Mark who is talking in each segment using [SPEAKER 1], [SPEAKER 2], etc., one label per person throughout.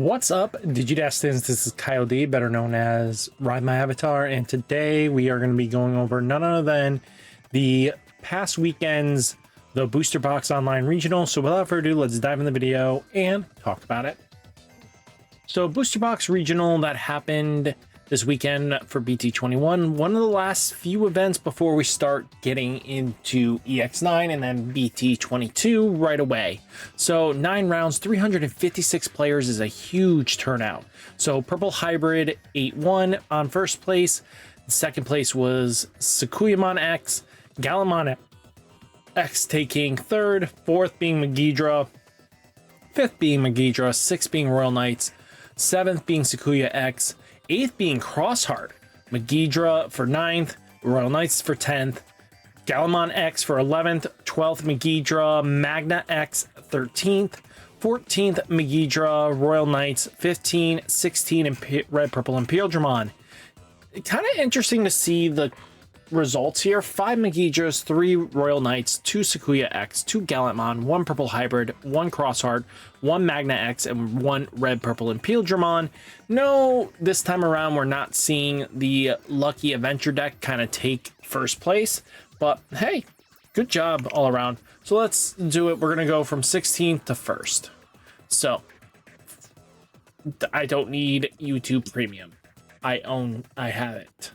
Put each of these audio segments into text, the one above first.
[SPEAKER 1] What's up, Digidestins? This is Kyle D, better known as RideMyAvatar, and today we are going to be going over none other than the past weekend's the Booster Box Online Regional. So without further ado, let's dive in the video and talk about it. So Booster Box Regional that happened this weekend for Bt-21, one of the last few events before we start getting into EX9 and then Bt-22 right away. So 9 rounds, 356 players is a huge turnout. So Purple Hybrid 8-1 on first place. Second place was Sakuya X, Gallantmon X taking third, fourth being Meijra, fifth being Meijra, sixth being Royal Knights, seventh being Sakuya X, 8th being Crossart, Meijra for 9th, Royal Knights for 10th, Gallantmon X for 11th, 12th Meijra, Magna X 13th, 14th Meijra, Royal Knights 15, 16 Red Purple Imperial. Kind of interesting to see the results here. 5 Meijras, 3 Royal Knights, 2 Sakuya X, 2 Gallantmon, 1 Purple Hybrid, 1 Crossart, 1 Magna X, and 1 Red Purple Imperial. No, this time around we're not seeing the lucky adventure deck kind of take first place, but hey, good job all around. So let's do it. We're gonna go from 16th to 1st. So I don't need YouTube Premium. I have it.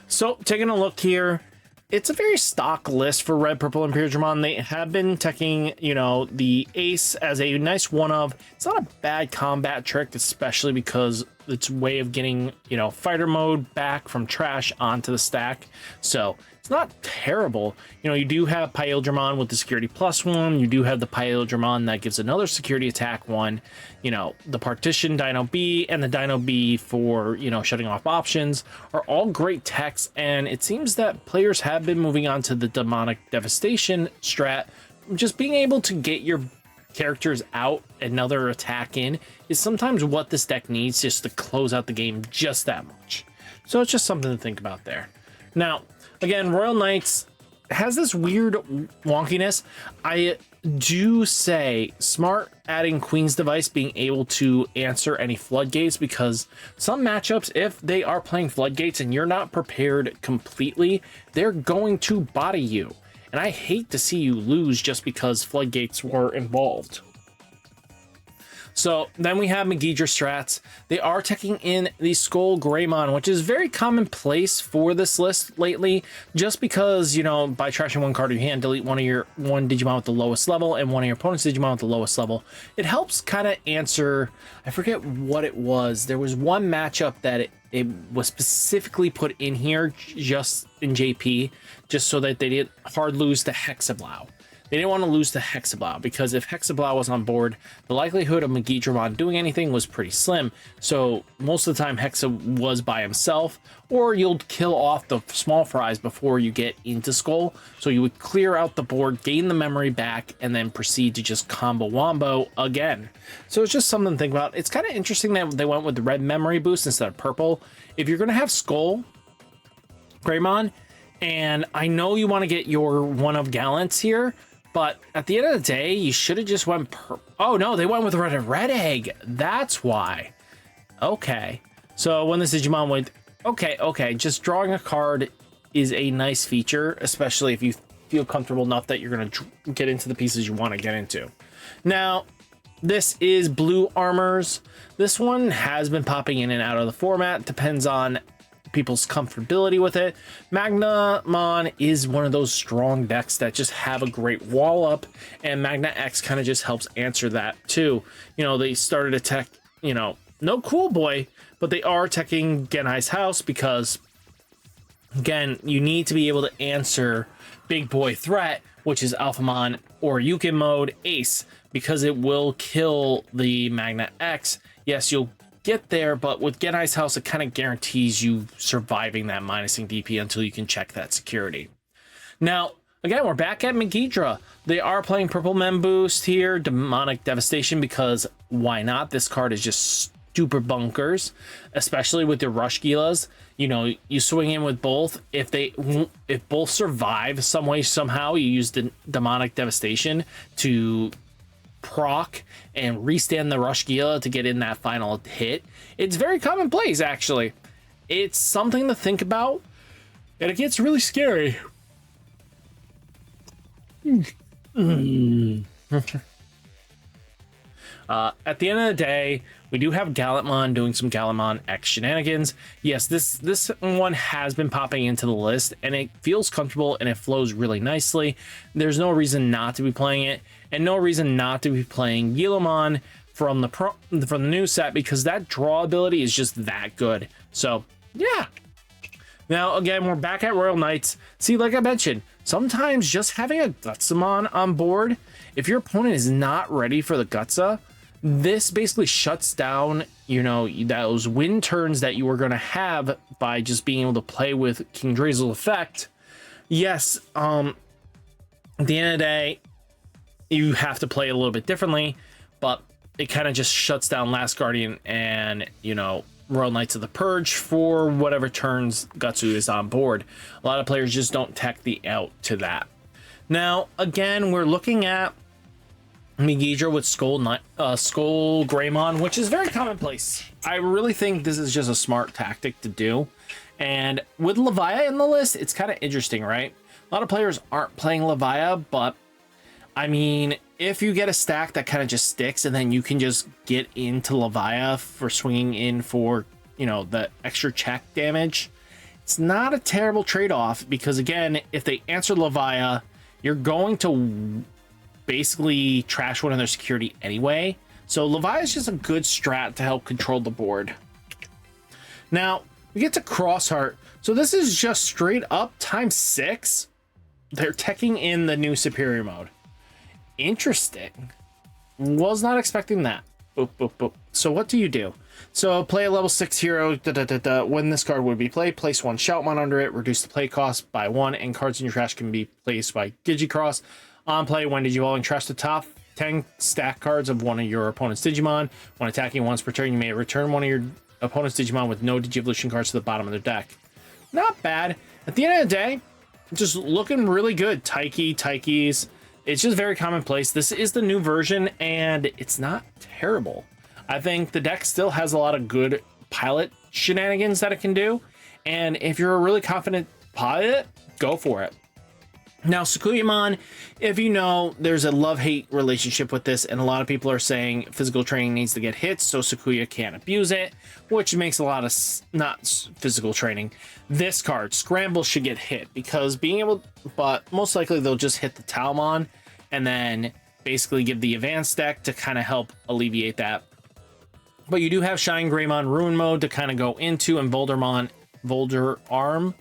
[SPEAKER 1] So taking a look here, it's a very stock list for Red Purple Imperial. They have been taking, the Ace as a nice one of. It's not a bad combat trick, especially because it's a way of getting, fighter mode back from trash onto the stack. So it's not terrible. You do have Paildramon with the security +1. You do have the Paildramon that gives another security attack 1. The Partition Dino B and the Dino B for, shutting off options are all great techs. And it seems that players have been moving on to the Demonic Devastation strat. Just being able to get your characters out, another attack in, is sometimes what this deck needs just to close out the game just that much. So it's just something to think about there. Now, again, Royal Knights has this weird wonkiness. I do say smart adding Queen's Device, being able to answer any floodgates, because some matchups, if they are playing floodgates and you're not prepared completely, they're going to body you. And I hate to see you lose just because floodgates were involved. So then we have Meijra strats. They are taking in the Skull Greymon, which is very commonplace for this list lately, just because, by trashing one card, you can delete one Digimon with the lowest level and one of your opponent's Digimon with the lowest level. It helps kind of answer, I forget what it was. There was one matchup that it was specifically put in here just in JP, just so that they didn't hard lose to Hexablow. They didn't want to lose to Hexablow, because if Hexablow was on board, the likelihood of Meijra doing anything was pretty slim. So most of the time Hexa was by himself, or you'll kill off the small fries before you get into Skull. So you would clear out the board, gain the memory back, and then proceed to just combo wombo again. So it's just something to think about. It's kind of interesting that they went with the red memory boost instead of purple. If you're going to have Skull Greymon, and I know you want to get your one of Gallants here, but at the end of the day, you should have just went oh no, they went with red egg. That's why. Okay. So when this Digimon went, okay, just drawing a card is a nice feature, especially if you feel comfortable enough that you're going to get into the pieces you want to get into. Now, this is Blue Armors. This one has been popping in and out of the format. Depends on people's comfortability with it. Magnamon is one of those strong decks that just have a great wall up, and Magna X kind of just helps answer that too. They started a tech, no Cool Boy, but they are teching Genai's house, because again, you need to be able to answer Big Boy threat, which is Alphamon or Yukin mode Ace, because it will kill the Magna X. Yes, you'll get there, but with Genai's house, it kind of guarantees you surviving that minusing DP until you can check that security. Now, again, we're back at Meijra. They are playing Purple Mem Boost here, Demonic Devastation, because why not? This card is just super bunkers, especially with the Rush Gilas. You swing in with both. If both survive some way, somehow, you use the Demonic Devastation to proc and restand the Rush Gila to get in that final hit. It's very commonplace, actually. It's something to think about, and it gets really scary. At the end of the day, we do have Gallantmon doing some Gallantmon X shenanigans. Yes, this one has been popping into the list, and it feels comfortable and it flows really nicely. There's no reason not to be playing it, and no reason not to be playing Gillamon from the new set, because that draw ability is just that good. So yeah. Now again, we're back at Royal Knights. See, like I mentioned, sometimes just having a Gutsamon on board, if your opponent is not ready for the Gutsa, this basically shuts down, you know, those win turns that you were going to have by just being able to play with King Drazel's effect. Yes, at the end of the day, you have to play a little bit differently, but it kind of just shuts down Last Guardian and, you know, Royal Knights of the Purge for whatever turns Gutsu is on board. A lot of players just don't tech the out to that. Now, again, we're looking at Meijra with Skull Greymon, which is very commonplace. I really think this is just a smart tactic to do. And with Levia in the list, it's kind of interesting, right? A lot of players aren't playing Levia, but I mean, if you get a stack that kind of just sticks and then you can just get into Levia for swinging in for, you know, the extra check damage, it's not a terrible trade-off, because again, if they answer Levia, you're going to basically trash one of their security anyway. So Levia is just a good strat to help control the board. Now we get to Crossart. So this is just straight up ×6. They're teching in the new superior mode. Interesting. Was not expecting that. Boop, boop, boop. So what do you do? So play a level 6 hero. When this card would be played, place one Shoutmon under it, reduce the play cost by 1, and cards in your trash can be placed by Digicross. On play, when Digivolving, trash the top 10 stack cards of one of your opponent's Digimon. When attacking once per turn, you may return one of your opponent's Digimon with no Digivolution cards to the bottom of their deck. Not bad. At the end of the day, just looking really good. Taikis. It's just very commonplace. This is the new version, and it's not terrible. I think the deck still has a lot of good pilot shenanigans that it can do, and if you're a really confident pilot, go for it. Now, Sakuyamon, if you know, there's a love-hate relationship with this, and a lot of people are saying physical training needs to get hits so Sakuya can't abuse it, which makes a lot of not physical training. This card, Scramble, should get hit, because being able, but most likely they'll just hit the Talmon and then basically give the advanced deck to kind of help alleviate that. But you do have Shine Greymon Ruin mode to kind of go into, and Volder Arm.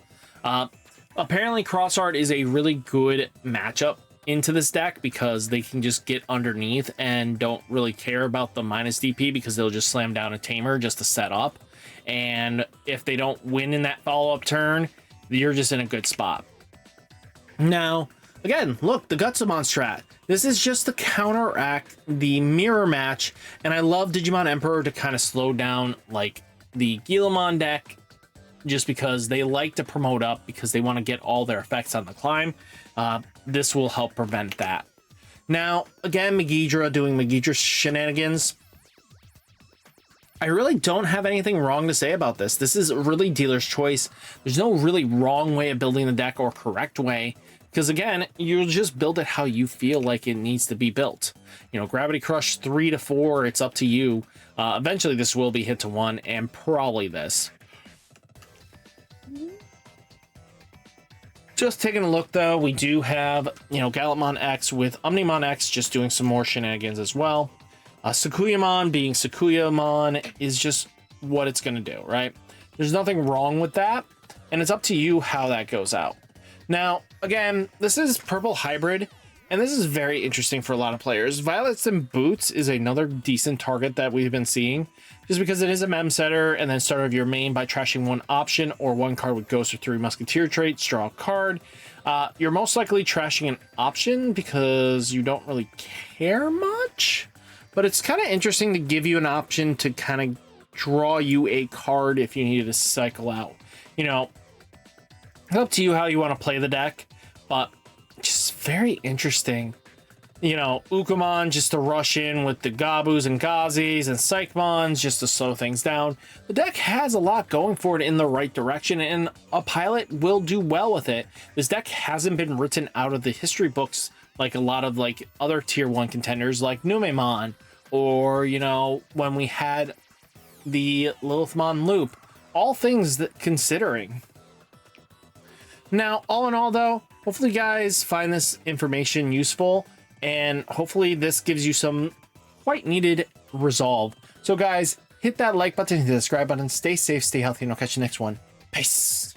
[SPEAKER 1] Apparently Crossart is a really good matchup into this deck, because they can just get underneath and don't really care about the minus DP, because they'll just slam down a Tamer just to set up. And if they don't win in that follow-up turn, you're just in a good spot. Now, again, look, the Gutsamon strat. This is just to counteract the mirror match, and I love Digimon Emperor to kind of slow down like the Guillamon deck, just because they like to promote up, because they want to get all their effects on the climb. This will help prevent that. Now, again, Meijra doing Meijra shenanigans. I really don't have anything wrong to say about this. This is really dealer's choice. There's no really wrong way of building the deck or correct way, because again, you'll just build it how you feel like it needs to be built. You know, Gravity Crush 3 to 4, it's up to you. Eventually this will be hit to 1, and probably this. Just taking a look though, we do have, you know, Gallantmon X with Omnimon X just doing some more shenanigans as well. Sakuyamon being Sakuyamon is just what it's going to do, right? There's nothing wrong with that, and it's up to you how that goes out. Now, again, this is Purple Hybrid, and this is very interesting for a lot of players. Violets and Boots is another decent target that we've been seeing, just because it is a mem setter, and then start of your main by trashing one option or one card with Ghost or 3 Musketeer traits, draw a card. You're most likely trashing an option because you don't really care much, but it's kind of interesting to give you an option to kind of draw you a card if you needed to cycle out. You know, it's up to you how you want to play the deck, but just very interesting. you know, Ukamon just to rush in with the Gabus and Gazis, and Psychmons just to slow things down. The deck has a lot going for it in the right direction, and a pilot will do well with it. This deck hasn't been written out of the history books like a lot of like other tier 1 contenders like Numemon, or, you know, when we had the Lilithmon loop. All things that considering. Now, all in all though, hopefully you guys find this information useful, and hopefully this gives you some quite needed resolve. So guys, hit that like button, hit the subscribe button, stay safe, stay healthy, and I'll catch you next one. Peace.